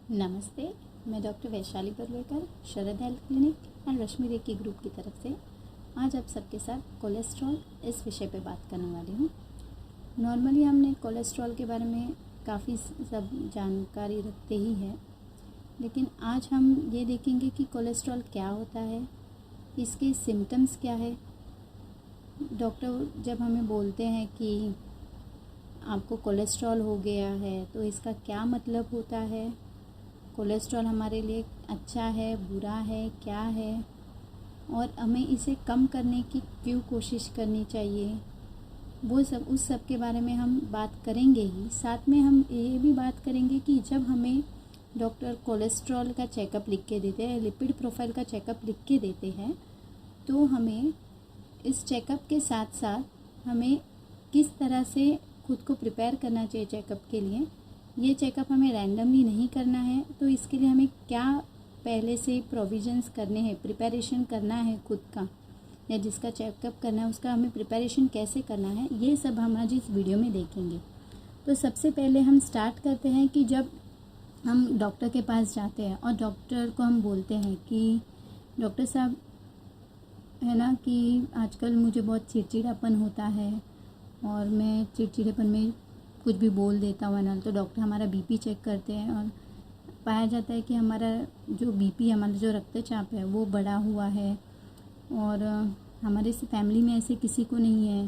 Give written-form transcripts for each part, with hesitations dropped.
नमस्ते। मैं doctor Vaishali Barvekar, Sharad health clinic and Rashmi Rekhi group की तरफ से आज आप सबके साथ कोलेस्ट्रॉल इस विषय पे बात करने वाली हूँ। नॉर्मली हमने कोलेस्ट्रॉल के बारे में काफ़ी सब जानकारी रखते ही है, लेकिन आज हम ये देखेंगे कि कोलेस्ट्रॉल क्या होता है, इसके सिम्टम्स क्या है। डॉक्टर जब हमें बोलते हैं कि आपको कोलेस्ट्रॉल हो गया है तो इसका क्या मतलब होता है, कोलेस्ट्रॉल हमारे लिए अच्छा है, बुरा है, क्या है, और हमें इसे कम करने की क्यों कोशिश करनी चाहिए, वो सब उस सब के बारे में हम बात करेंगे ही। साथ में हम ये भी बात करेंगे कि जब हमें डॉक्टर कोलेस्ट्रॉल का चेकअप लिख के देते हैं, लिपिड प्रोफाइल का चेकअप लिख के देते हैं, तो हमें इस चेकअप के साथ साथ हमें किस तरह से खुद को प्रिपेयर करना चाहिए चेकअप के लिए। ये चेकअप हमें रैंडमली नहीं करना है, तो इसके लिए हमें क्या पहले से प्रोविजंस करने हैं, प्रिपरेशन करना है खुद का, या जिसका चेकअप करना है उसका हमें प्रिपरेशन कैसे करना है, ये सब हम आज इस वीडियो में देखेंगे। तो सबसे पहले हम स्टार्ट करते हैं कि जब हम डॉक्टर के पास जाते हैं और डॉक्टर को हम बोलते हैं कि डॉक्टर साहब, है ना, कि आजकल मुझे बहुत चिड़चिड़ापन होता है और मैं चिड़चिड़ेपन में कुछ भी बोल देता हूँ ना, तो डॉक्टर हमारा बीपी चेक करते हैं और पाया जाता है कि हमारा जो बीपी, हमारा जो रक्तचाप है वो बढ़ा हुआ है, और हमारे फैमिली में ऐसे किसी को नहीं है,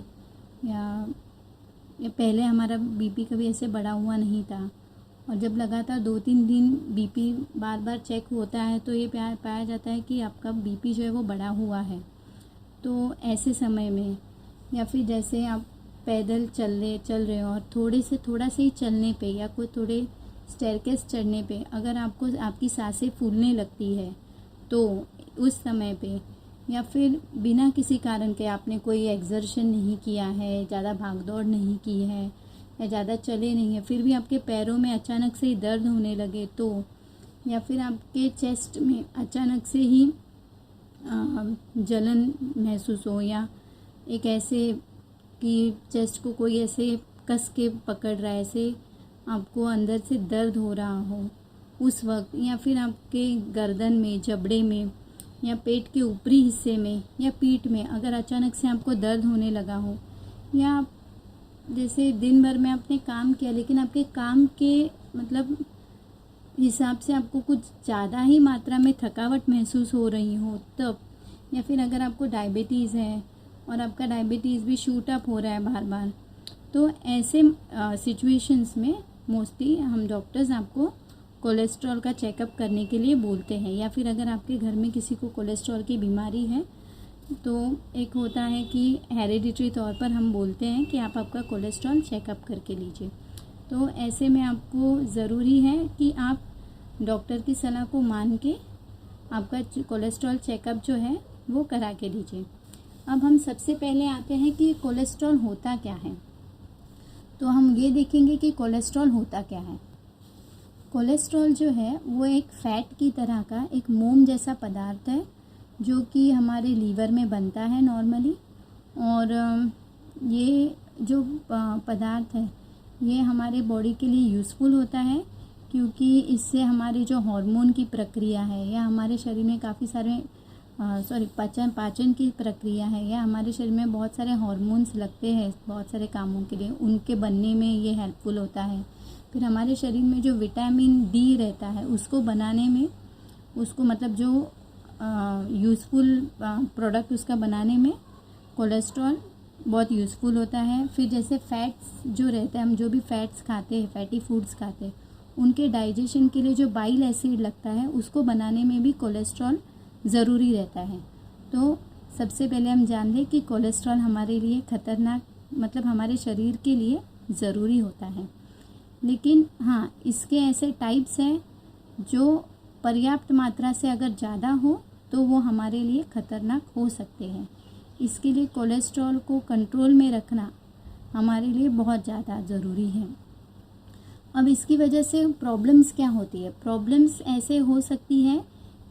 या पहले हमारा बीपी कभी ऐसे बढ़ा हुआ नहीं था, और जब लगातार 2-3 दिन बीपी बार बार चेक होता है तो ये पाया जाता है कि आपका बीपी जो है वो बढ़ा हुआ है। तो ऐसे समय में, या फिर जैसे आप पैदल चल रहे हो और थोड़ा से ही चलने पे या कोई थोड़े स्टेयरकेस चढ़ने पे अगर आपको आपकी सांसें फूलने लगती है, तो उस समय पे, या फिर बिना किसी कारण के आपने कोई एक्सर्शन नहीं किया है, ज़्यादा भागदौड़ नहीं की है या ज़्यादा चले नहीं है, फिर भी आपके पैरों में अचानक से ही दर्द होने लगे तो, या फिर आपके चेस्ट में अचानक से ही जलन महसूस हो, या एक ऐसे कि चेस्ट को कोई ऐसे कस के पकड़ रहा है, ऐसे आपको अंदर से दर्द हो रहा हो उस वक्त, या फिर आपके गर्दन में, जबड़े में, या पेट के ऊपरी हिस्से में या पीठ में अगर अचानक से आपको दर्द होने लगा हो, या आप जैसे दिन भर में आपने काम किया लेकिन आपके काम के मतलब हिसाब से आपको कुछ ज़्यादा ही मात्रा में थकावट महसूस हो रही हो तब, या फिर अगर आपको डायबिटीज़ है और आपका डायबिटीज़ भी शूट अप हो रहा है बार बार, तो ऐसे सिचुएशंस में मोस्टली हम डॉक्टर्स आपको कोलेस्ट्रॉल का चेकअप करने के लिए बोलते हैं। या फिर अगर आपके घर में किसी को कोलेस्ट्रॉल की बीमारी है तो एक होता है कि हेरिडिटरी तौर पर हम बोलते हैं कि आप आपका कोलेस्ट्रॉल चेकअप करके लीजिए। तो ऐसे में आपको ज़रूरी है कि आप डॉक्टर की सलाह को मान के आपका कोलेस्ट्रॉल चेकअप जो है वो करा के लीजिए। अब हम सबसे पहले आते हैं कि कोलेस्ट्रॉल होता क्या है। तो हम ये देखेंगे कि कोलेस्ट्रॉल होता क्या है। कोलेस्ट्रॉल जो है वो एक फ़ैट की तरह का एक मोम जैसा पदार्थ है जो कि हमारे लीवर में बनता है नॉर्मली, और ये जो पदार्थ है ये हमारे बॉडी के लिए यूज़फुल होता है, क्योंकि इससे हमारी जो हार्मोन की प्रक्रिया है, या हमारे शरीर में काफ़ी सारे पाचन की प्रक्रिया है, या हमारे शरीर में बहुत सारे हार्मोन्स लगते हैं बहुत सारे कामों के लिए, उनके बनने में ये हेल्पफुल होता है। फिर हमारे शरीर में जो विटामिन डी रहता है उसको बनाने में, उसको मतलब जो यूज़फुल प्रोडक्ट उसका बनाने में कोलेस्ट्रॉल बहुत यूज़फुल होता है। फिर जैसे फैट्स जो रहते हैं, हम जो भी फैट्स खाते हैं, फैटी फूड्स खाते हैं, उनके डाइजेशन के लिए जो बाइल एसिड लगता है उसको बनाने में भी कोलेस्ट्रॉल ज़रूरी रहता है। तो सबसे पहले हम जान लें कि कोलेस्ट्रॉल हमारे लिए ख़तरनाक, मतलब हमारे शरीर के लिए ज़रूरी होता है, लेकिन हाँ, इसके ऐसे टाइप्स हैं जो पर्याप्त मात्रा से अगर ज़्यादा हो तो वो हमारे लिए ख़तरनाक हो सकते हैं। इसके लिए कोलेस्ट्रॉल को कंट्रोल में रखना हमारे लिए बहुत ज़्यादा ज़रूरी है। अब इसकी वजह से प्रॉब्लम्स क्या होती है। प्रॉब्लम्स ऐसे हो सकती है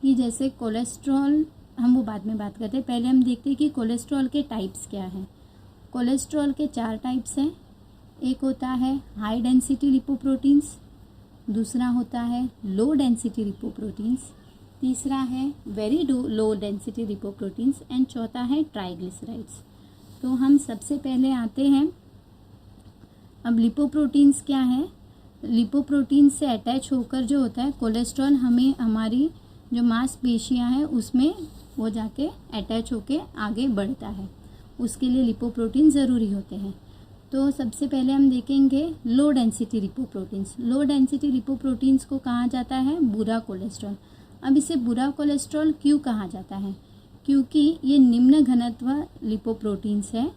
कि जैसे कोलेस्ट्रॉल, हम वो बाद में बात करते हैं, पहले हम देखते हैं कि कोलेस्ट्रॉल के टाइप्स क्या हैं। कोलेस्ट्रॉल के 4 टाइप्स हैं। एक होता है हाई डेंसिटी लिपोप्रोटीन्स, दूसरा होता है लो डेंसिटी लिपोप्रोटीन्स, तीसरा है very low density lipoproteins and चौथा है ट्राइग्लिसराइड्स। तो हम सबसे पहले आते हैं, अब लिपोप्रोटीन्स क्या है। लिपोप्रोटीन से अटैच होकर जो होता है कोलेस्ट्रॉल, हमें हमारी जो मांसपेशियां हैं उसमें वो जाके अटैच होके आगे बढ़ता है, उसके लिए लिपोप्रोटीन ज़रूरी होते हैं। तो सबसे पहले हम देखेंगे लो डेंसिटी लिपोप्रोटीन्स। लो डेंसिटी लिपोप्रोटीन्स को कहा जाता है बुरा कोलेस्ट्रॉल। अब इसे बुरा कोलेस्ट्रॉल क्यों कहा जाता है? क्योंकि ये निम्न घनत्व लिपोप्रोटीन्स है।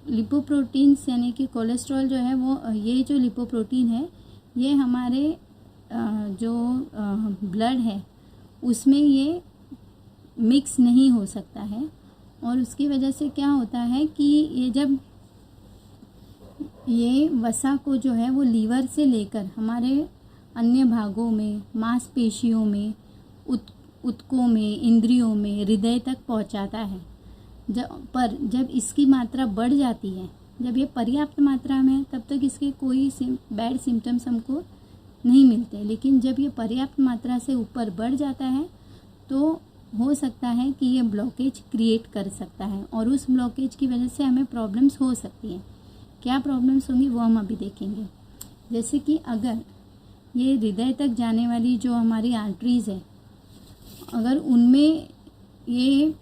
लिपोप्रोटीन्स यानी कि कोलेस्ट्रॉल जो है वो, ये जो लिपोप्रोटीन है ये हमारे जो ब्लड है उसमें ये मिक्स नहीं हो सकता है, और उसकी वजह से क्या होता है कि ये जब ये वसा को जो है वो लीवर से लेकर हमारे अन्य भागों में, मांसपेशियों में, ऊतकों में, इंद्रियों में, हृदय तक पहुंचाता है। जब इसकी मात्रा बढ़ जाती है, जब ये पर्याप्त मात्रा में है, तब तक इसके कोई बैड सिम्टम्स हमको नहीं मिलते। लेकिन जब ये पर्याप्त मात्रा से ऊपर बढ़ जाता है तो हो सकता है कि ये ब्लॉकेज क्रिएट कर सकता है, और उस ब्लॉकेज की वजह से हमें प्रॉब्लम्स हो सकती हैं। क्या प्रॉब्लम्स होंगी वो हम अभी देखेंगे। जैसे कि अगर ये हृदय तक जाने वाली जो हमारी आर्टरीज़ है, अगर उनमें ये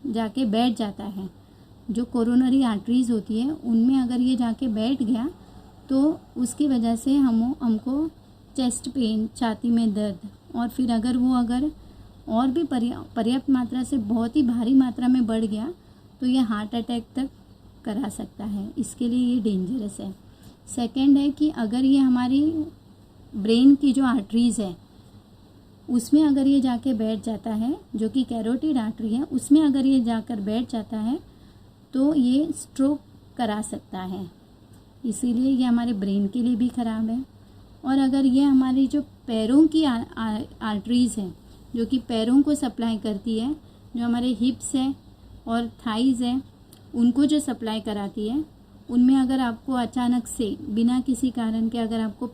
जाके बैठ जाता है, जो कोरोनरी आर्टरीज़ होती है उनमें अगर ये जाके बैठ गया तो उसकी वजह से हमको चेस्ट पेन, छाती में दर्द, और फिर अगर और भी पर्याप्त मात्रा से बहुत ही भारी मात्रा में बढ़ गया तो ये हार्ट अटैक तक करा सकता है। इसके लिए ये डेंजरस है। सेकंड है कि अगर ये हमारी ब्रेन की जो आर्टरीज़ है उसमें अगर ये जाके बैठ जाता है, जो कि कैरोटिड आर्टरी है, उसमें अगर ये जाकर बैठ जाता है तो ये स्ट्रोक करा सकता है। इसीलिए ये हमारे ब्रेन के लिए भी ख़राब है। और अगर ये हमारी जो पैरों की आर्टरीज़ हैं, जो कि पैरों को सप्लाई करती है, जो हमारे हिप्स है और थाइज़ है उनको जो सप्लाई कराती है, उनमें अगर आपको अचानक से बिना किसी कारण के अगर आपको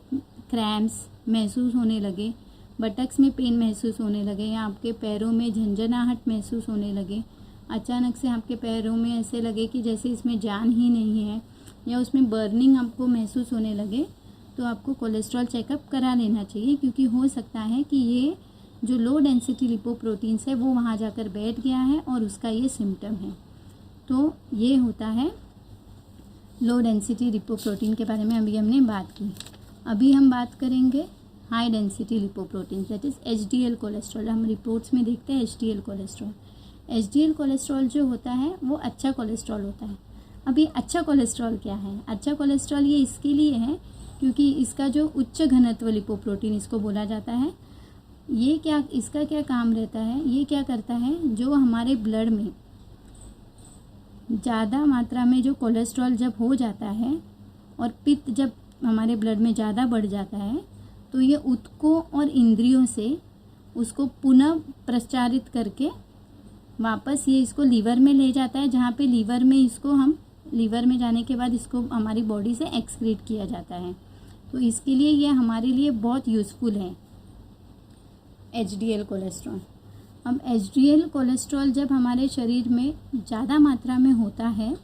क्रैम्प्स महसूस होने लगे, बटक्स में पेन महसूस होने लगे, या आपके पैरों में झंझनाहट महसूस होने लगे, अचानक से आपके पैरों में ऐसे लगे कि जैसे इसमें जान ही नहीं है, या उसमें बर्निंग आपको महसूस होने लगे, तो आपको कोलेस्ट्रॉल चेकअप करा लेना चाहिए। क्योंकि हो सकता है कि ये जो लो डेंसिटी लिपोप्रोटीन्स है वो वहाँ जाकर बैठ गया है और उसका ये सिम्टम है। तो ये होता है लो डेंसिटी लिपोप्रोटीन के बारे में अभी हमने बात की। अभी हम बात करेंगे high density lipoprotein, that is HDL cholesterol. हम रिपोर्ट्स में देखते हैं एचडीएल कोलेस्ट्रॉल। एचडीएल कोलेस्ट्रॉल जो होता है वो अच्छा कोलेस्ट्रॉल होता है। अभी अच्छा कोलेस्ट्रॉल क्या है? अच्छा कोलेस्ट्रॉल ये इसके लिए है क्योंकि इसका जो उच्च घनत्व लिपोप्रोटीन इसको बोला जाता है, ये इसका क्या काम रहता है? ये क्या करता है, जो हमारे ब्लड में ज़्यादा मात्रा में जो कोलेस्ट्रॉल जब हो जाता है और पित्त जब हमारे ब्लड में ज़्यादा बढ़ जाता है, तो ये ऊतकों और इंद्रियों से उसको पुनः प्रचारित करके वापस ये इसको लीवर में ले जाता है, जहाँ पे लीवर में जाने के बाद इसको हमारी बॉडी से एक्सक्रीट किया जाता है। तो इसके लिए ये हमारे लिए बहुत यूज़फुल है एचडीएल कोलेस्ट्रॉल। अब एचडीएल कोलेस्ट्रॉल जब हमारे शरीर में ज़्यादा मात्रा में होता है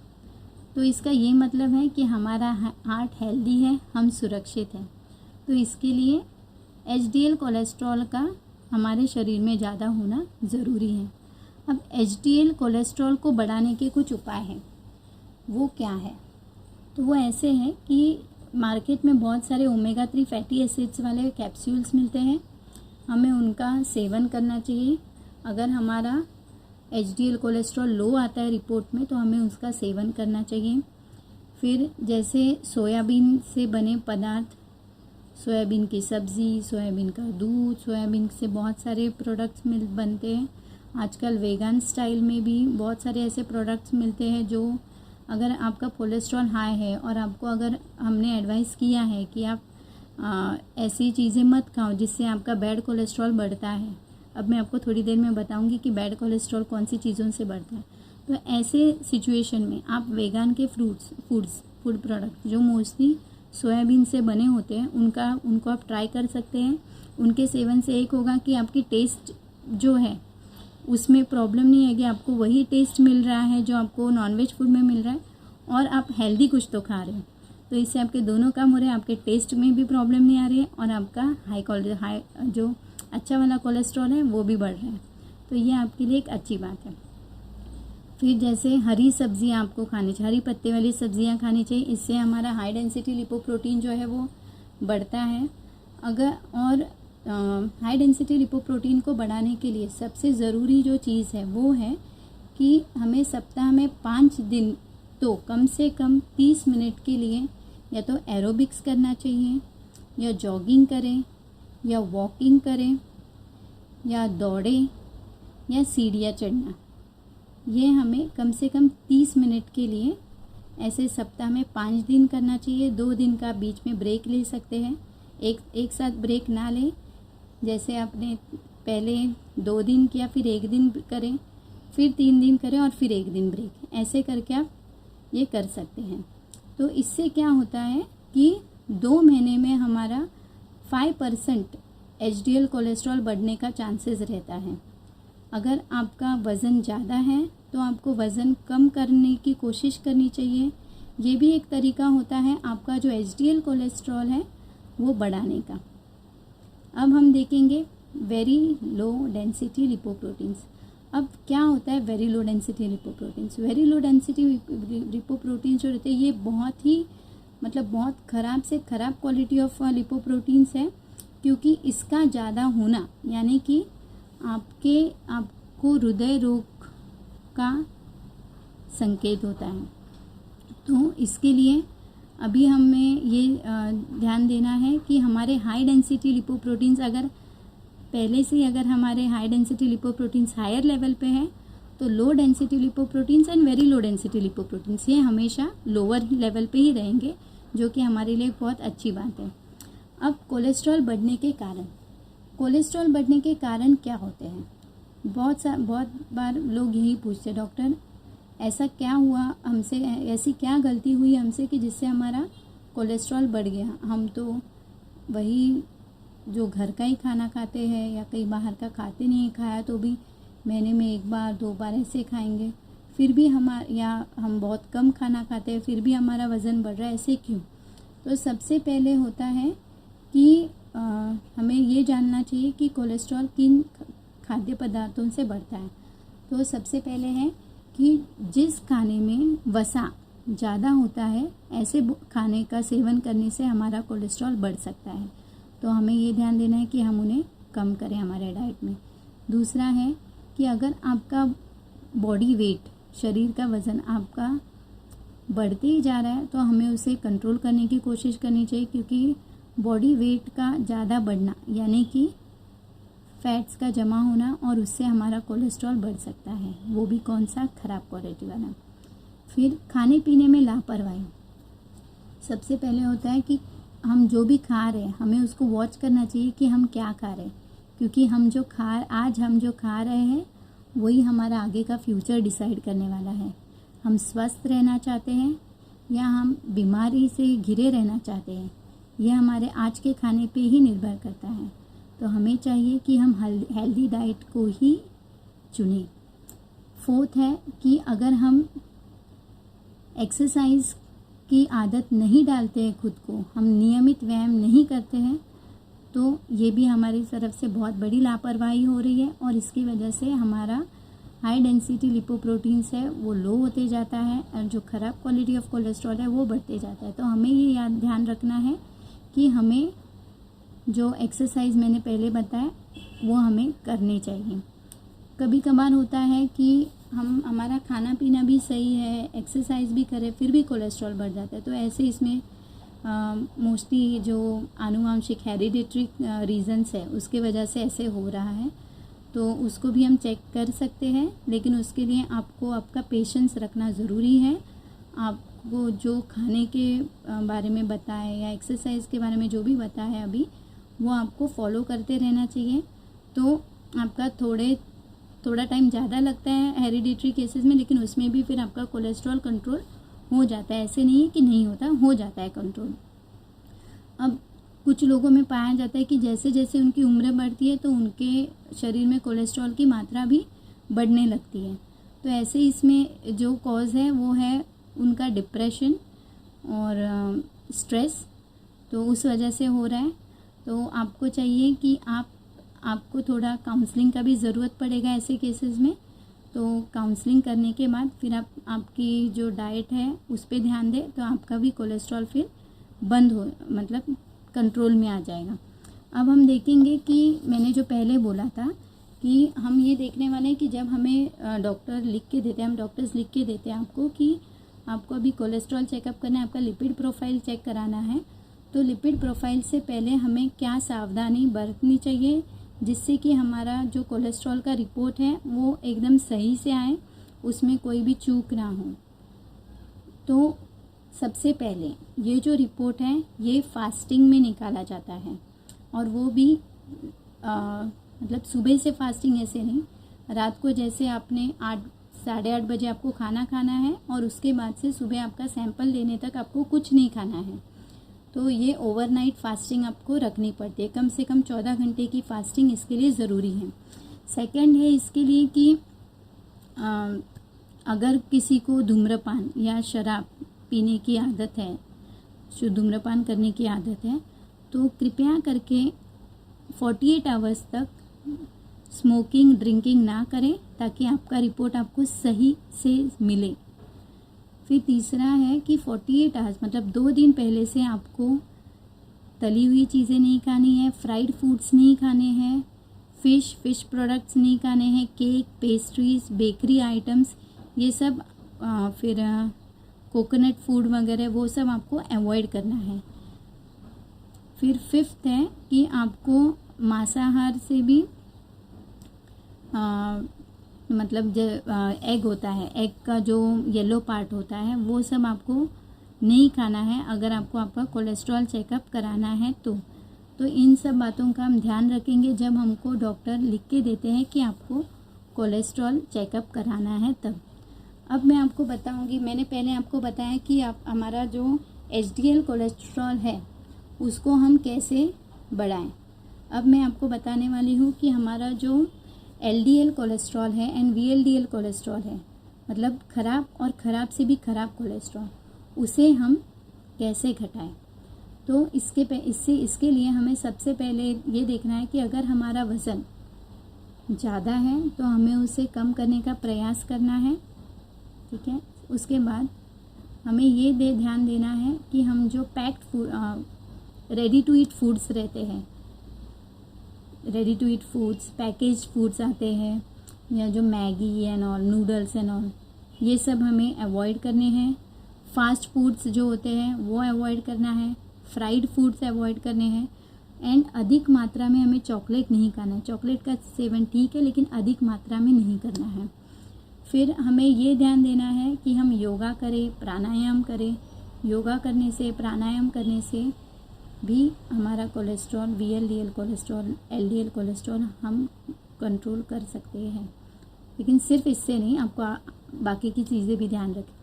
तो इसका ये मतलब है कि हमारा हार्ट हेल्दी है, हम सुरक्षित हैं। तो इसके लिए एचडीएल कोलेस्ट्रॉल का हमारे शरीर में ज़्यादा होना ज़रूरी है। अब एचडीएल कोलेस्ट्रॉल को बढ़ाने के कुछ उपाय हैं, वो क्या है? तो वो ऐसे हैं कि मार्केट में बहुत सारे ओमेगा 3 फैटी एसिड्स वाले कैप्सूल्स मिलते हैं, हमें उनका सेवन करना चाहिए। अगर हमारा एचडीएल कोलेस्ट्रॉल लो आता है रिपोर्ट में तो हमें उसका सेवन करना चाहिए। फिर जैसे सोयाबीन से बने पदार्थ, सोयाबीन की सब्ज़ी, सोयाबीन का दूध, सोयाबीन से बहुत सारे प्रोडक्ट्स बनते हैं। आजकल वेगन स्टाइल में भी बहुत सारे ऐसे प्रोडक्ट्स मिलते हैं जो अगर आपका कोलेस्ट्रॉल हाई है और आपको अगर हमने एडवाइस किया है कि आप ऐसी चीज़ें मत खाओ जिससे आपका बैड कोलेस्ट्रॉल बढ़ता है। अब मैं आपको थोड़ी देर में बताऊंगी कि बैड कोलेस्ट्रॉल कौन सी चीज़ों से बढ़ता है। तो ऐसे सिचुएशन में आप वेगन के फूड प्रोडक्ट जो मोस्टली सोयाबीन से बने होते हैं उनको आप ट्राई कर सकते हैं। उनके सेवन से एक होगा कि आपकी टेस्ट जो है उसमें प्रॉब्लम नहीं है कि आपको वही टेस्ट मिल रहा है जो आपको नॉनवेज फूड में मिल रहा है और आप हेल्दी कुछ तो खा रहे हो। तो इससे आपके दोनों काम हो रहे हैं, आपके टेस्ट में भी प्रॉब्लम नहीं आ रही है और आपका हाई जो अच्छा वाला कोलेस्ट्रॉल है वो भी बढ़ रहा है। तो ये आपके लिए एक अच्छी बात है। फिर जैसे हरी सब्जियां आपको खानी चाहिए, हरी पत्ते वाली सब्जियां खानी चाहिए। इससे हमारा हाई डेंसिटी लिपोप्रोटीन जो है वो बढ़ता है। अगर और हाई डेंसिटी लिपोप्रोटीन को बढ़ाने के लिए सबसे ज़रूरी जो चीज़ है वो है कि हमें सप्ताह में 5 दिन तो कम से कम 30 मिनट के लिए या तो एरोबिक्स करना चाहिए, या जॉगिंग करें, या वॉकिंग करें, या दौड़ें, या सीढ़ियाँ चढ़ना। ये हमें कम से कम 30 मिनट के लिए ऐसे सप्ताह में 5 दिन करना चाहिए। 2 दिन का बीच में ब्रेक ले सकते हैं, एक साथ ब्रेक ना लें। जैसे आपने पहले 2 दिन किया, फिर 1 दिन करें, फिर 3 दिन करें और फिर 1 दिन ब्रेक, ऐसे करके आप ये कर सकते हैं। तो इससे क्या होता है कि 2 महीने में हमारा 5% एचडीएल कोलेस्ट्रॉल बढ़ने का चांसेस रहता है। अगर आपका वज़न ज़्यादा है तो आपको वज़न कम करने की कोशिश करनी चाहिए। ये भी एक तरीका होता है आपका जो एचडीएल कोलेस्ट्रॉल है वो बढ़ाने का। अब हम देखेंगे वेरी लो डेंसिटी लिपोप्रोटीन्स। अब क्या होता है very low density lipoproteins? Very low density lipoproteins जो रहते हैं ये बहुत ही बहुत ख़राब से ख़राब क्वालिटी ऑफ लिपोप्रोटीन्स है, क्योंकि इसका ज़्यादा होना यानी कि आपको हृदय रोग का संकेत होता है। तो इसके लिए अभी हमें ये ध्यान देना है कि हमारे हाई डेंसिटी लिपोप्रोटीन्स अगर हमारे high density lipoproteins higher level पे है तो low density lipoproteins and very low density lipoproteins ये हमेशा लोअर लेवल पे ही रहेंगे, जो कि हमारे लिए बहुत अच्छी बात है। अब कोलेस्ट्रॉल बढ़ने के कारण क्या होते हैं? बहुत बार लोग यही पूछते हैं, डॉक्टर ऐसा क्या हुआ हमसे, ऐसी क्या गलती हुई हमसे कि जिससे हमारा कोलेस्ट्रॉल बढ़ गया? हम तो वही जो घर का ही खाना खाते हैं या कहीं बाहर का खाते नहीं है, खाया तो भी महीने में 1 बार 2 बार ऐसे खाएंगे, फिर भी हम बहुत कम खाना खाते हैं फिर भी हमारा वज़न बढ़ रहा है, ऐसे क्यों? तो सबसे पहले होता है कि हमें ये जानना चाहिए कि कोलेस्ट्रॉल किन खाद्य पदार्थों से बढ़ता है। तो सबसे पहले है कि जिस खाने में वसा ज़्यादा होता है ऐसे खाने का सेवन करने से हमारा कोलेस्ट्रॉल बढ़ सकता है। तो हमें ये ध्यान देना है कि हम उन्हें कम करें हमारे डाइट में। दूसरा है कि अगर आपका बॉडी वेट, शरीर का वज़न आपका बढ़ते ही जा रहा है तो हमें उसे कंट्रोल करने की कोशिश करनी चाहिए, क्योंकि बॉडी वेट का ज़्यादा बढ़ना यानी कि फैट्स का जमा होना और उससे हमारा कोलेस्ट्रॉल बढ़ सकता है, वो भी कौन सा? ख़राब क्वालिटी वाला। फिर खाने पीने में लापरवाही। सबसे पहले होता है कि हम जो भी खा रहे हैं हमें उसको वॉच करना चाहिए कि हम क्या खा रहे हैं, क्योंकि आज हम जो खा रहे हैं वही हमारा आगे का फ्यूचर डिसाइड करने वाला है। हम स्वस्थ रहना चाहते हैं या हम बीमारी से घिरे रहना चाहते हैं, यह हमारे आज के खाने पे ही निर्भर करता है। तो हमें चाहिए कि हम हेल्दी डाइट को ही चुनें। 4th है कि अगर हम एक्सरसाइज की आदत नहीं डालते हैं खुद को, हम नियमित व्यायाम नहीं करते हैं, तो ये भी हमारी तरफ से बहुत बड़ी लापरवाही हो रही है और इसकी वजह से हमारा हाई डेंसिटी लिपोप्रोटीन्स है वो लो होते जाता है और जो ख़राब क्वालिटी ऑफ कोलेस्ट्रॉल है वो बढ़ते जाता है। तो हमें ये ध्यान रखना है कि हमें जो एक्सरसाइज मैंने पहले बताया वो हमें करनी चाहिए। कभी कभार होता है कि हमारा खाना पीना भी सही है, एक्सरसाइज भी करें, फिर भी कोलेस्ट्रॉल बढ़ जाता है। तो ऐसे इसमें मोस्टली जो आनुवांशिक हेरिडिटरी रीजंस है उसके वजह से ऐसे हो रहा है, तो उसको भी हम चेक कर सकते हैं। लेकिन उसके लिए आपको आपका पेशेंस रखना ज़रूरी है। आपको जो खाने के बारे में बताया या एक्सरसाइज के बारे में जो भी बताया है अभी, वो आपको फॉलो करते रहना चाहिए। तो आपका थोड़ा टाइम ज़्यादा लगता है हेरिडिटरी केसेस में, लेकिन उसमें भी फिर आपका कोलेस्ट्रॉल कंट्रोल हो जाता है। ऐसे नहीं है कि नहीं होता, हो जाता है कंट्रोल। अब कुछ लोगों में पाया जाता है कि जैसे जैसे उनकी उम्र बढ़ती है तो उनके शरीर में कोलेस्ट्रॉल की मात्रा भी बढ़ने लगती है। तो ऐसे इसमें जो कॉज है वो है उनका डिप्रेशन और स्ट्रेस, तो उस वजह से हो रहा है। तो आपको चाहिए कि आपको थोड़ा काउंसलिंग का भी ज़रूरत पड़ेगा ऐसे केसेस में। तो काउंसलिंग करने के बाद फिर आपकी जो डाइट है उस पर ध्यान दें, तो आपका भी कोलेस्ट्रॉल फिर बंद हो, मतलब कंट्रोल में आ जाएगा। अब हम देखेंगे कि मैंने जो पहले बोला था कि हम ये देखने वाले हैं कि जब हमें डॉक्टर लिख के देते हैं, हम डॉक्टर्स लिख के देते हैं आपको कि आपको अभी कोलेस्ट्रॉल चेकअप करना है, आपका लिपिड प्रोफाइल चेक कराना है। तो लिपिड प्रोफाइल से पहले हमें क्या सावधानी बरतनी चाहिए जिससे कि हमारा जो कोलेस्ट्रॉल का रिपोर्ट है वो एकदम सही से आए, उसमें कोई भी चूक ना हो। तो सबसे पहले ये जो रिपोर्ट है ये फास्टिंग में निकाला जाता है, और वो भी मतलब सुबह से फास्टिंग ऐसे नहीं, रात को जैसे आपने 8 साढ़े 8 बजे आपको खाना खाना है और उसके बाद से सुबह आपका सैंपल लेने तक आपको कुछ नहीं खाना है। तो ये ओवरनाइट फास्टिंग आपको रखनी पड़ती है, कम से कम 14 घंटे की फास्टिंग इसके लिए ज़रूरी है। सेकंड है इसके लिए कि अगर किसी को धूम्रपान या शराब पीने की आदत है, जो धूम्रपान करने की आदत है, तो कृपया करके 48 आवर्स तक स्मोकिंग ड्रिंकिंग ना करें ताकि आपका रिपोर्ट आपको सही से मिले। फिर तीसरा है कि 48 आवर्स मतलब 2 दिन पहले से आपको तली हुई चीज़ें नहीं खानी है, फ्राइड फूड्स नहीं खाने हैं, फिश प्रोडक्ट्स नहीं खाने हैं, केक, पेस्ट्रीज़, बेकरी आइटम्स, ये सब फिर कोकोनट फूड वगैरह वो सब आपको अवॉइड करना है। फिर 5th है कि आपको मांसाहार से भी मतलब जो एग होता है, एग का जो येलो पार्ट होता है वो सब आपको नहीं खाना है अगर आपको आपका कोलेस्ट्रॉल चेकअप कराना है। तो इन सब बातों का हम ध्यान रखेंगे जब हमको डॉक्टर लिख के देते हैं कि आपको कोलेस्ट्रॉल चेकअप कराना है तब। अब मैं आपको बताऊंगी, मैंने पहले आपको बताया कि आप हमारा जो HDL कोलेस्ट्रॉल है उसको हम कैसे बढ़ाएं। अब मैं आपको बताने वाली हूँ कि हमारा जो LDL कोलेस्ट्रॉल है एंड VLDL कोलेस्ट्रॉल है, मतलब ख़राब और ख़राब से भी ख़राब कोलेस्ट्रॉल, उसे हम कैसे घटाएं। तो इसके लिए हमें सबसे पहले ये देखना है कि अगर हमारा वज़न ज़्यादा है तो हमें उसे कम करने का प्रयास करना है, ठीक है। उसके बाद हमें ये ध्यान देना है कि हम जो packed food ready to eat foods रहते हैं, ready to eat foods, package foods आते हैं, या जो Maggi and all, noodles and all, ये सब हमें अवॉइड करने हैं। फास्ट फूड्स जो होते हैं वो अवॉइड करना है, फ्राइड फूड्स अवॉइड करने हैं, एंड अधिक मात्रा में हमें चॉकलेट नहीं खाना है। चॉकलेट का सेवन ठीक है लेकिन अधिक मात्रा में नहीं करना है। फिर हमें ये ध्यान देना है कि हम योगा करें, प्राणायाम करें। योगा करने से, प्राणायाम करने से भी हमारा cholesterol, VLDL cholesterol, LDL cholesterol हम कंट्रोल कर सकते हैं। लेकिन सिर्फ इससे नहीं, आपको बाकी की चीज़ें भी ध्यान रखें।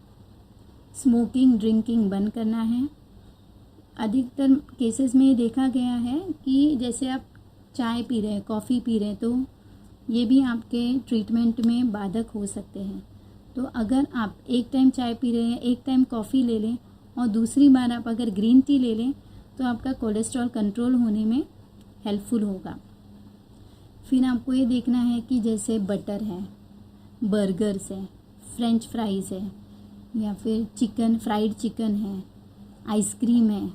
स्मोकिंग ड्रिंकिंग बंद करना है। अधिकतर केसेस में ये देखा गया है कि जैसे आप चाय पी रहे हैं, कॉफ़ी पी रहे हैं, तो ये भी आपके ट्रीटमेंट में बाधक हो सकते हैं। तो अगर आप एक टाइम चाय पी रहे हैं, एक टाइम कॉफ़ी ले लें और दूसरी बार आप अगर ग्रीन टी ले लें तो आपका कोलेस्ट्रॉल कंट्रोल होने में हेल्पफुल होगा। फिर आपको ये देखना है कि जैसे बटर है, बर्गर्स है, फ्रेंच फ्राइज़ है, या फिर चिकन, फ्राइड चिकन है, आइसक्रीम है,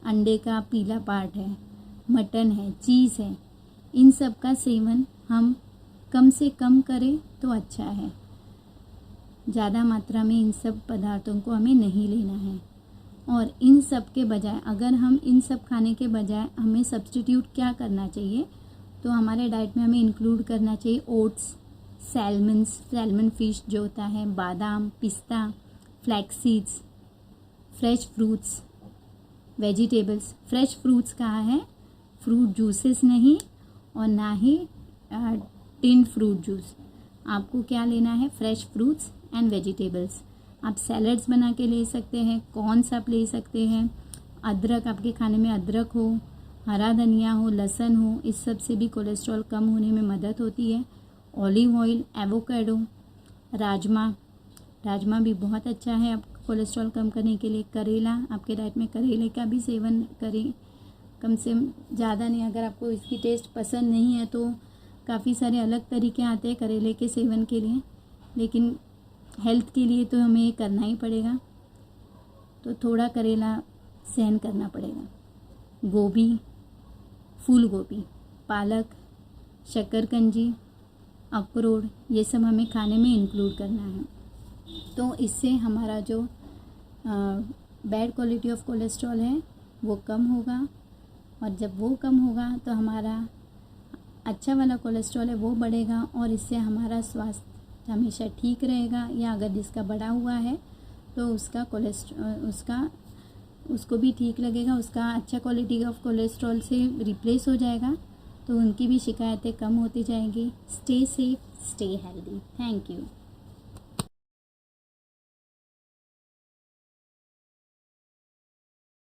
अंडे का पीला पार्ट है, मटन है, चीज़ है, इन सब का सेवन हम कम से कम करें तो अच्छा है। ज़्यादा मात्रा में इन सब पदार्थों को हमें नहीं लेना है। और इन सब के बजाय, अगर हम इन सब खाने के बजाय हमें सब्स्टिट्यूट क्या करना चाहिए, तो हमारे डाइट में हमें इंक्लूड करना चाहिए ओट्स, सैल्मन फिश जो होता है, बादाम, पिस्ता, flax seeds, fresh fruits, vegetables. Fresh fruits कहाँ है, फ्रूट जूसेस नहीं और ना ही टिन फ्रूट जूस। आपको क्या लेना है, फ्रेश फ्रूट्स एंड वेजिटेबल्स। आप सैलड्स बना के ले सकते हैं, कॉर्न्स आप ले सकते हैं, अदरक, आपके खाने में अदरक हो, हरा धनिया हो, लहसुन हो, इस सब से भी कोलेस्ट्रॉल कम होने में मदद होती है। ऑलिव ऑयल, एवोकाडो, राजमा भी बहुत अच्छा है आपका कोलेस्ट्रॉल कम करने के लिए। करेला, आपके डाइट में करेले का भी सेवन करें, कम से ज़्यादा नहीं। अगर आपको इसकी टेस्ट पसंद नहीं है तो काफ़ी सारे अलग तरीके आते हैं करेले के सेवन के लिए, लेकिन हेल्थ के लिए तो हमें ये करना ही पड़ेगा, तो थोड़ा करेला सहन करना पड़ेगा। गोभी, फूल गोभी, पालक, शक्करकंजी, अखरोट, ये सब हमें खाने में इंक्लूड करना है। तो इससे हमारा जो बैड क्वालिटी ऑफ कोलेस्ट्रॉल है वो कम होगा, और जब वो कम होगा तो हमारा अच्छा वाला कोलेस्ट्रॉल है वो बढ़ेगा, और इससे हमारा स्वास्थ्य हमेशा ठीक रहेगा। या अगर जिसका बढ़ा हुआ है तो उसका उसको भी ठीक लगेगा, उसका अच्छा क्वालिटी ऑफ कोलेस्ट्रॉल से रिप्लेस हो जाएगा, तो उनकी भी शिकायतें कम होती जाएंगी। Stay safe, stay healthy. Thank you.